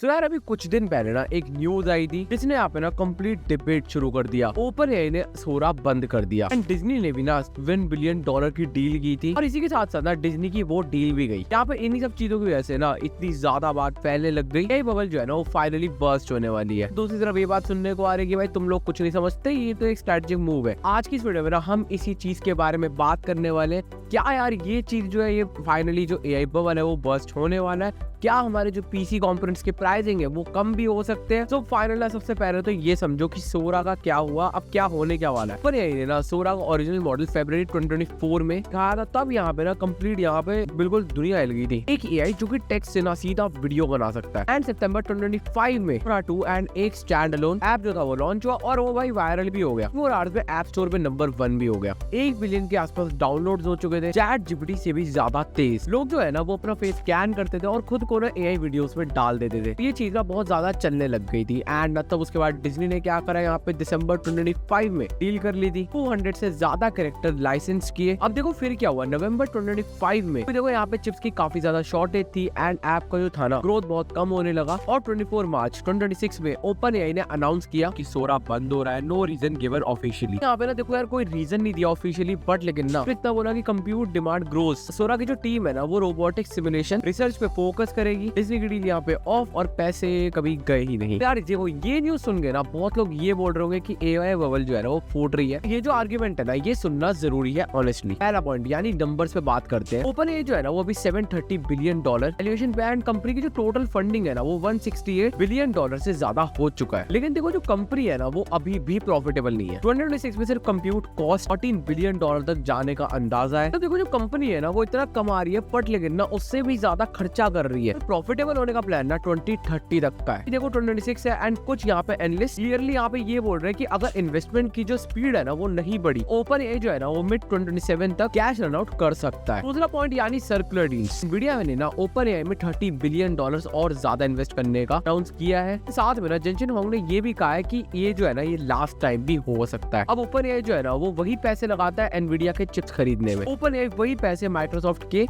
तो यार अभी कुछ दिन पहले ना एक न्यूज आई थी जिसने यहाँ पे ना कंप्लीट डिबेट शुरू कर दिया। ओपन एआई ने सोरा बंद कर दिया एंड डिज्नी ने भी ना $1 बिलियन की डील की थी और इसी के साथ साथ ना डिज्नी की वो डील भी गई। यहाँ पे इन्हीं सब चीजों की वजह से ना इतनी ज्यादा बात फैलने लग गई। ये बबल जो है ना वो फाइनली बर्स्ट होने वाली है। दूसरी तरफ ये बात सुनने को आ रही है कि भाई तुम लोग कुछ नहीं समझते, ये तो एक स्ट्रेटेजिक मूव है। आज की इस वीडियो में ना हम इसी चीज के बारे में बात करने वाले हैं। क्या यार ये चीज जो है, ये फाइनली जो एआई बबल है वो बर्स्ट होने वाला है। क्या हमारे जो पीसी कंपोनेंट्स के प्राइसिंग है वो कम भी हो सकते हैं। तो फाइनल सबसे पहले तो ये समझो कि सोरा का क्या हुआ, अब क्या होने क्या वाला है। पर यही ना सोरा का ओरिजिनल मॉडल फरवरी 2024 में कहा था, तब यहाँ पे ना कंप्लीट यहाँ पे बिल्कुल दुनिया हिल गई थी। एक एआई जो कि टेक्स्ट से ना सीधा वीडियो बना सकता है। एंड सितंबर 2025 में सोरा 2 एंड एक स्टैंड अलोन ऐप जो था वो लॉन्च हुआ और वो भाई वायरल भी हो गया। 4 आवर्स में ऐप स्टोर पे नंबर 1 भी हो गया। 1 बिलियन के आसपास डाउनलोड हो चुके थे। चैट जीपीटी से भी ज्यादा तेज लोग जो है ना वो अपना फेस स्कैन करते थे और खुद को ना एआई वीडियोस में डाल देते थे। ये चीज ना बहुत ज्यादा चलने लग गई थी। एंड तब उसके बाद डिज्नी ने क्या करा, यहाँ पे दिसंबर 2025 में डील कर ली थी। 200 से ज्यादा कैरेक्टर लाइसेंस किए। अब देखो फिर क्या हुआ, नवंबर 2025 में देखो यहाँ पे चिप्स की काफी ज्यादा शॉर्टेज थी एंड ऐप का जो था ना ग्रोथ बहुत कम होने लगा। और 24 मार्च 2026 में ओपन एआई ने अनाउंस किया कि सोरा बंद हो रहा है। No reason given officially. यहाँ पे ना देखो यार कोई रीजन नहीं दिया ऑफिशियली, बट लेकिन ना इतना बोला कि कंप्यूट डिमांड ग्रोस। सोरा की जो टीम है ना वो रोबोटिक सिमुलेशन रिसर्च पे फोकस करेगी। डिज्नी की डील यहाँ पे ऑफ और पैसे कभी गए ही नहीं। यार देखो ये न्यूज सुन के ना बहुत लोग ये बोल रहे होंगे कि एआई बबल जो है ना वो फूट रही है। ये जो आर्गुमेंट है ना ये सुनना जरूरी है ऑनेस्टली। पहला पॉइंट यानी नंबर्स पे बात करते हैं। ओपन एआई जो है ना वो अभी $730 बिलियन वैल्यूएशन पे एंड कंपनी की जो टोटल फंडिंग है ना वो $168 बिलियन से ज्यादा हो चुका है। लेकिन देखो जो कंपनी है ना वो अभी भी प्रॉफिटेबल नहीं है। 2026 में सिर्फ कंप्यूट कॉस्ट $14 बिलियन तक जाने का अंदाजा है। तो देखो जो कंपनी है ना वो इतना कमा रही है, बट लेकिन ना उससे भी ज्यादा खर्चा कर रही है। प्रॉफिटेबल होने का प्लान ना 2030 तक का है। देखो 2026 है एंड कुछ यहाँ पे एनालिस्ट क्लियरली यहाँ पे ये बोल रहे हैं कि अगर इन्वेस्टमेंट की जो स्पीड है ना वो नहीं बढ़ी, ओपन एआई जो है ना वो मिड 2027 तक कैश रन आउट कर सकता है। दूसरा पॉइंट यानी सर्कुलर डील्स। मीडिया ने ना ओपन एआई में $30 बिलियन और ज्यादा इन्वेस्ट करने का अनाउंस किया है। साथ में ना जेनसेन हुआंग ने ये भी कहा है कि ये जो है ना ये लास्ट टाइम भी हो सकता है। अब ओपन एआई जो है ना वो वही पैसे लगाता है एनवीडिया के चिप्स खरीदने में। ओपन एआई वही पैसे माइक्रोसॉफ्ट के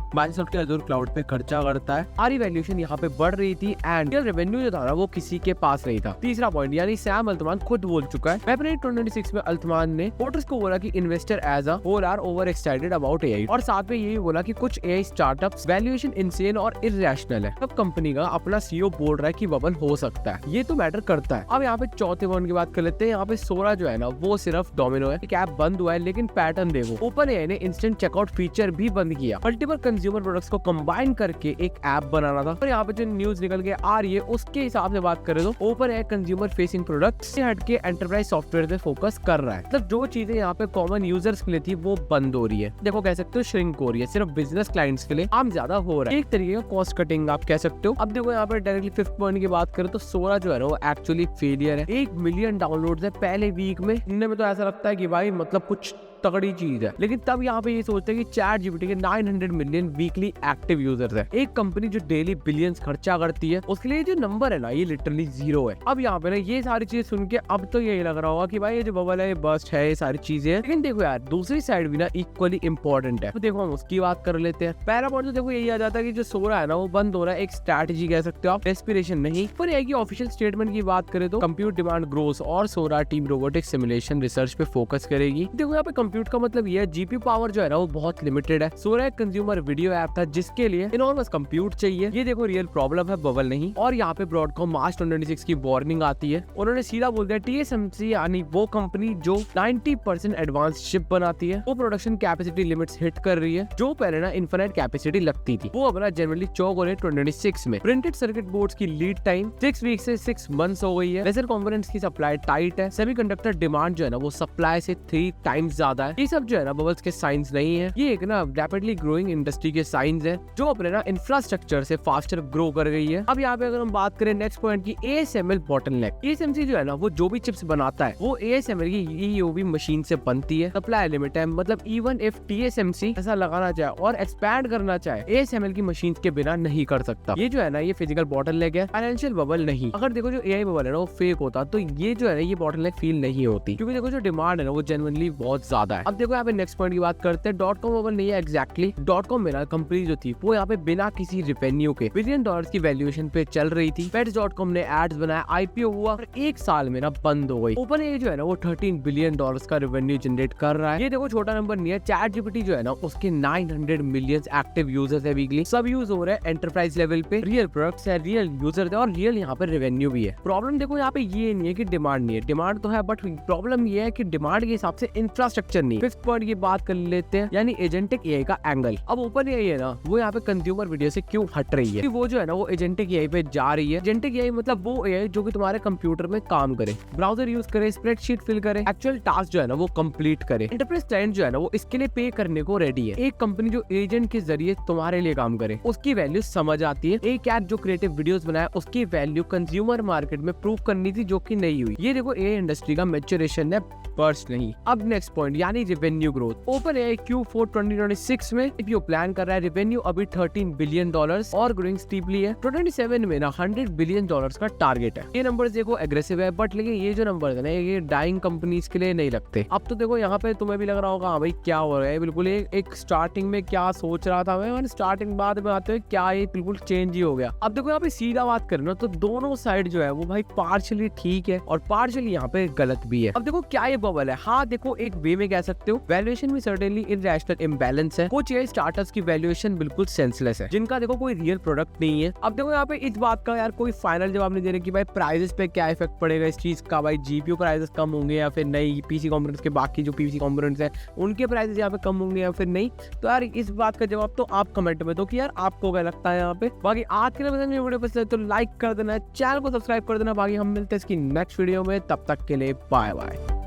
अज़ूर क्लाउड पे खर्चा करता है। सारी वैल्यूएशन यहाँ पे बढ़ रही थी एंड रेवेन्यू जो था ना वो किसी के पास नहीं था। तीसरा पॉइंट यानी सैम अल्तमान खुद बोल चुका है। फरवरी 2026 में अल्तमान ने वोटर्स को बोला कि investor as a whole are over excited about AI और साथ में यही बोला कि कुछ एआई स्टार्टअप्स वैल्यूएशन इनसेन और इररेशनल है। अब कंपनी का अपना सीईओ बोल रहा है कि बबल हो सकता है। ये तो मैटर करता है। अब यहाँ पे चौथे पॉइंट की बात कर लेते हैं। यहाँ पे सोरा जो है ना वो सिर्फ डोमिनो है। एक ऐप बंद हुआ है लेकिन पैटर्न देखो, ओपन एआई ने इंस्टेंट चेकआउट फीचर भी बंद किया। मल्टीपल कंज्यूमर प्रोडक्ट्स को कंबाइन करके एक ऐप बनाना था। और यहाँ पे जो न्यूज निकल के आ रही है उसके हिसाब से बात करें तो open AI consumer facing product से हटके एंटरप्राइज सॉफ्टवेयर पे फोकस कर रहा है। मतलब जो चीजें यहाँ पे कॉमन यूजर्स के लिए थी वो बंद हो रही है। देखो कह सकते हो श्रिंक हो रही है, सिर्फ बिजनेस क्लाइंट्स के लिए आम ज्यादा हो रहा है। एक तरीके का कॉस्ट कटिंग आप कह सकते हो। अब देखो यहाँ पे डायरेक्टली फिफ्थ पॉइंट की बात करें तो सोरा जो है ना वो एक्चुअली फेलियर है। 1 मिलियन डाउनलोड है पहले वीक में। इनमें में तो ऐसा लगता है कि भाई मतलब कुछ तगड़ी चीज है। लेकिन तब यहाँ पे ये सोचते हैं कि चैट जीपीटी के 900 मिलियन वीकली एक्टिव यूजर्स है। एक कंपनी जो डेली बिलियंस खर्चा करती है उसके लिए जो नंबर है ना ये लिटरली 0 है। अब यहाँ पे ना ये सारी चीजें सुन के अब तो यही लग रहा होगा कि भाई ये जो बबल है ये बस्ट है, ये सारी चीजें। लेकिन देखो यार दूसरी साइड भी ना इक्वली इंपॉर्टेंट है। तो देखो हम उसकी बात कर लेते हैं। पहला पॉइंट तो देखो यही आ जाता है कि जो सोरा है ना वो बंद हो रहा है, एक स्ट्रैटेजी कह सकते हो आप, रेस्पिरेशन नहीं। पर एक ऑफिशियल स्टेटमेंट की बात करें तो कंप्यूट डिमांड ग्रोस और सोरा टीम रोबोटिक सिमुलेशन रिसर्च पे फोकस करेगी। देखो यहाँ पे कंप्यूट का मतलब ये जीपीयू पावर जो है ना वो बहुत लिमिटेड है। सोरा एक कंज्यूमर वीडियो ऐप था जिसके लिए इनॉर्मस कंप्यूट चाहिए। ये देखो रियल प्रॉब्लम है, बबल नहीं। और यहाँ पे ब्रॉडकॉम मार्च 2026 की वार्निंग आती है। उन्होंने सीधा बोल दिया TSMC यानी वो कंपनी जो 90% एडवांस चिप बनाती है वो प्रोडक्शन कैपेसिटी लिमिट्स हिट कर रही है। जो पहले ना इनफिनिट कैपेसिटी लगती थी वो अब ना जनरली चौक हो रही है 2026 में। प्रिंटेड सर्किट बोर्ड्स की लीड टाइम 6 वीक से 6 मंथ्स हो गई है। लेजर कंपोनेंट्स की सप्लाई टाइट है। सेमीकंडक्टर डिमांड जो है ना वो सप्लाई से 3 टाइम्स ज्यादा है। ये सब जो है ना बबल्स के साइंस नहीं है, ये एक ना रैपिडली ग्रोइंग इंडस्ट्री के साइंस है जो अपने ना इंफ्रास्ट्रक्चर से फास्टर ग्रो कर गई है। अब यहाँ पे अगर हम बात करें नेक्स्ट पॉइंट की ASML बॉटलनेक। TSMC जो है ना वो जो भी चिप्स बनाता है वो ASML की EUV मशीन से बनती है। सप्लाई लिमिट है, मतलब इवन इफ TSMC ऐसा लगाना चाहे और एक्सपैंड करना चाहे ASML की मशीन के बिना नहीं कर सकता। ये जो है ना ये फिजिकल बॉटलनेक है, फाइनेंशियल बबल नहीं। अगर देखो जो AI बबल है ना वो फेक होता तो ये जो है ना ये बॉटलनेक फील नहीं होती, क्योंकि देखो जो डिमांड है ना वो जेन्युइनली बहुत ज्यादा ज्यादा है। अब देखो यहाँ पे नेक्स्ट पॉइंट की बात करते हैं। .com ओवर नहीं है एग्जैक्टली। .com में ना कंपनी जो थी वो यहाँ पे बिना किसी रेवेन्यू के $1 बिलियन की वैल्यूएशन पे चल रही थी। Pets.com ने एड्स बनाया, IPO हुआ और एक साल में ना बंद हो गई। OpenAI जो है ना वो $13 बिलियन का रेवेन्यू जनरेट कर रहा है। ये देखो छोटा नंबर नहीं है। ChatGPT जो है ना उसके 900 मिलियन एक्टिव यूजर्स है वीकली। सब यूज हो रहे हैं एंटरप्राइज लेवल पे। रियल प्रोडक्ट्स है, रियल यूजर है और रियल यहाँ पे रेवेन्यू भी है। प्रॉब्लम देखो यहाँ पे ये नहीं है कि डिमांड नहीं है, डिमांड तो है, बट प्रॉब्लम ये है कि डिमांड के हिसाब से इंफ्रास्ट्रक्चर नहीं। फिफ्थ पॉइंट की बात कर लेते हैं, यानी एजेंटिक एआई का एंगल। अब OpenAI है ना वो यहाँ पे कंज्यूमर वीडियो से क्यों हट रही है? वो जो है ना वो एजेंटिक एआई पे जा रही है। एजेंटिक एआई मतलब वो एआई जो कि तुम्हारे कंप्यूटर में काम करे, ब्राउजर यूज करे, स्प्रेडशीट फिल करे, एक्चुअल टास्क जो है ना वो कंप्लीट करे। एंटरप्राइज क्लाइंट जो है ना वो इसके लिए पे करने को रेडी है। एक कंपनी जो एजेंट के जरिए तुम्हारे लिए काम करे उसकी वैल्यू समझ आती है। एक ऐप जो क्रिएटिव वीडियोस बनाए उसकी वैल्यू कंज्यूमर मार्केट में प्रूव करनी थी जो कि नहीं हुई। ये देखो एआई इंडस्ट्री का मैच्योरेशन है, बर्स्ट नहीं। अब नेक्स्ट पॉइंट यानी रेवेन्यू ग्रोथ। OpenAI Q4 2026 में IPO प्लान कर रहा है। रेवेन्यू अभी $13 बिलियन और ग्रोइंग स्टीपली है। 2027 में ना $100 बिलियन का टारगेट है। ये नंबर्स देखो एग्रेसिव है, बट लेकिन ये जो नंबर है ना ये डाइंग कंपनीज के लिए नहीं लगते। अब तो देखो यहाँ पे तुम्हें भी लग रहा होगा हाँ भाई क्या हो रहा है, बिल्कुल एक स्टार्टिंग में क्या सोच रहा था मैं, स्टार्टिंग बाद में आते हुए क्या ये बिल्कुल चेंज ही हो गया। अब देखो यहाँ पे सीधा बात करें ना तो दोनों साइड जो है वो भाई पार्शियली ठीक है और पार्शियली यहाँ पे गलत भी है। अब देखो क्या ये बबल है? हाँ देखो एक वे में कह सकते हो वैल्यूएशन में सर्टेनली इररेशनल इम्बैलेंस है। कुछ स्टार्टअप्स की वैल्यूएशन बिल्कुल सेंसलेस है जिनका देखो कोई रियल प्रोडक्ट नहीं है। अब देखो यहाँ पे इस बात का यार कोई फाइनल जवाब नहीं दे रहे कि भाई प्राइसेस पे क्या इफेक्ट पड़ेगा इस चीज का, भाई जीपीयू प्राइसेस कम होंगे या फिर नहीं, पीसी कंपोनेंट्स के बाकी जो पीसी कंपोनेंट्स हैं उनके प्राइसेस यहाँ पे कम होंगे या फिर नहीं। तो यार इस बात का जवाब तो आप कमेंट में दो कि यार आपको क्या लगता है यहाँ पे। बाकी आज के लिए वीडियो पसंद है तो लाइक कर देना, चैनल को सब्सक्राइब कर देना। बाकी हम मिलते हैं इसकी नेक्स्ट वीडियो में, तब तक के लिए बाय बाय।